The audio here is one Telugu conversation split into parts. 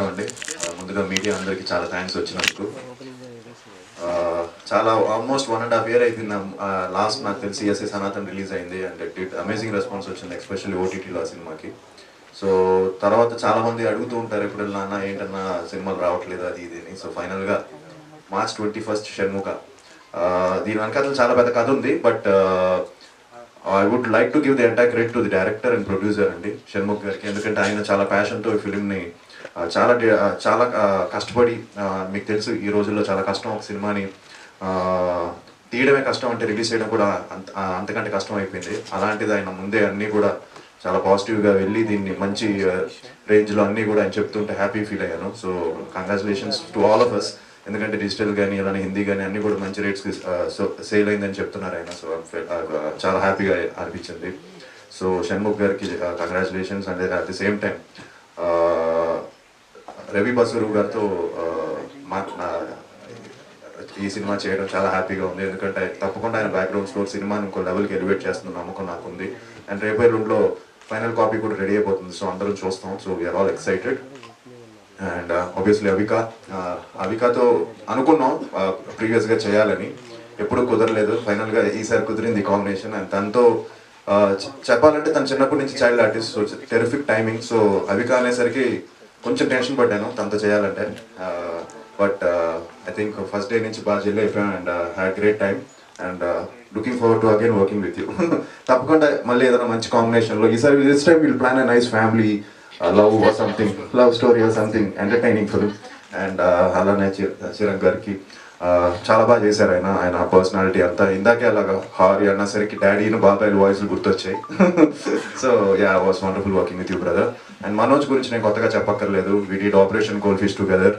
అండి ముందుగా మీడియా అందరికీ చాలా థ్యాంక్స్ వచ్చినందుకు. చాలా ఆల్మోస్ట్ 1.5 year అయిపోయింది. లాస్ట్ నాకు తెలిసి ఎస్ఏ సనాతన్ రిలీజ్ అయింది అండ్ ఇట్ అమేజింగ్ రెస్పాన్స్ వచ్చింది, ఎస్పెషల్లీ ఓటీటీలో ఆ సినిమాకి. సో తర్వాత చాలామంది అడుగుతూ ఉంటారు ఎప్పుడు అన్న ఏంటన్నా సినిమాలు రావట్లేదు అది ఇది అని. సో ఫైనల్గా March 21st షణ్ముఖ. దీని వెనకాల చాలా పెద్ద కథ ఉంది, but I would like to give the entire credit to the director and producer అండి షణ్ముఖ్ గారికి. ఎందుకంటే ఆయన చాలా ప్యాషన్తో ఈ ఫిలింని చాలా కష్టపడి, మీకు తెలుసు ఈ రోజుల్లో చాలా కష్టం ఒక సినిమాని తీయడమే కష్టం అంటే రిలీజ్ చేయడం కూడా అంతకంటే కష్టం అయిపోయింది. అలాంటిది ఆయన ముందే అన్నీ కూడా చాలా పాజిటివ్గా వెళ్ళి దీన్ని మంచి రేంజ్లో అన్నీ కూడా ఆయన చెప్తుంటే హ్యాపీ ఫీల్ అయ్యాను. So congratulations to all of us. ఎందుకంటే డిజిటల్ కానీ అలానే హిందీ కానీ అన్నీ కూడా మంచి రేట్స్కి సేల్ అయిందని చెప్తున్నారు ఆయన. సో చాలా హ్యాపీగా అనిపించింది. సో షణ్ముఖ్ గారికి congratulations. And at the same time Ravi Basrur గారితో ఈ సినిమా చేయడం చాలా హ్యాపీగా ఉంది. ఎందుకంటే తప్పకుండా ఆయన బ్యాక్గ్రౌండ్ స్కోర్ సినిమాని ఇంకో లెవెల్కి ఎలివేట్ చేస్తున్న నమ్మకం నాకు ఉంది. అండ్ రేపే రూమ్లో ఫైనల్ కాపీ కూడా రెడీ అయిపోతుంది. సో అందరం చూస్తాం. So we are all excited. And obviously అవికాతో అనుకున్నాం ప్రీవియస్గా చేయాలని, ఎప్పుడూ కుదరలేదు. ఫైనల్గా ఈసారి కుదిరింది కాంబినేషన్. అండ్ తనతో చెప్పాలంటే తను చిన్నప్పటి నుంచి child artist, so terrific timing. So Avika అనేసరికి కొంచెం టెన్షన్ పడ్డాను తనతో చేయాలంటే, but I think first day నుంచి బాగా జెల్ అయిపోయాను and had great time and looking forward to again working with you. తప్పకుండా మళ్ళీ ఏదైనా మంచి కాంబినేషన్లో ఈసారి this time will plan a nice family love or something, love story or something entertaining film. And అలానే చిరంగ్ గారికి చాలా బాగా చేశారు ఆయన పర్సనాలిటీ అంతా. ఇందాకే అలాగా హారీ అన్నసరికి డాడీను బాబాయ్లు వాయిస్లు గుర్తొచ్చాయి. So yeah, was wonderful working with you brother. And Manoj గురించి నేను కొత్తగా చెప్పక్కర్లేదు. We did Operation Gold Fish together.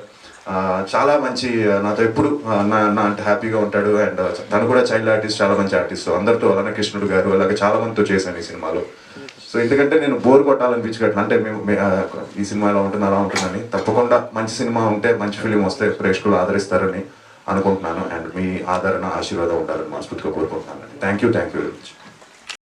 చాలా మంచి, నాతో ఎప్పుడు అన్న అంటే హ్యాపీగా ఉంటాడు. అండ్ తను కూడా చైల్డ్ ఆర్టిస్ట్, చాలా మంచి ఆర్టిస్ట్. అందరితో అలానే కృష్ణుడు గారు అలాగే చాలా మందితో చేశాను ఈ సినిమాలో. సో ఎందుకంటే నేను బోర్ కొట్టాలనిపించగట్టు అంటే మేము ఈ సినిమా ఎలా ఉంటుంది అలా ఉంటుందని. తప్పకుండా మంచి సినిమా ఉంటే, మంచి ఫిలిం వస్తే ప్రేక్షకులు ఆదరిస్తారని అనుకుంటున్నాను. అండ్ మీ ఆదరణ ఆశీర్వాదం ఉండాలని మనస్ఫూర్తిగా కోరుకుంటున్నాను. Thank you very much.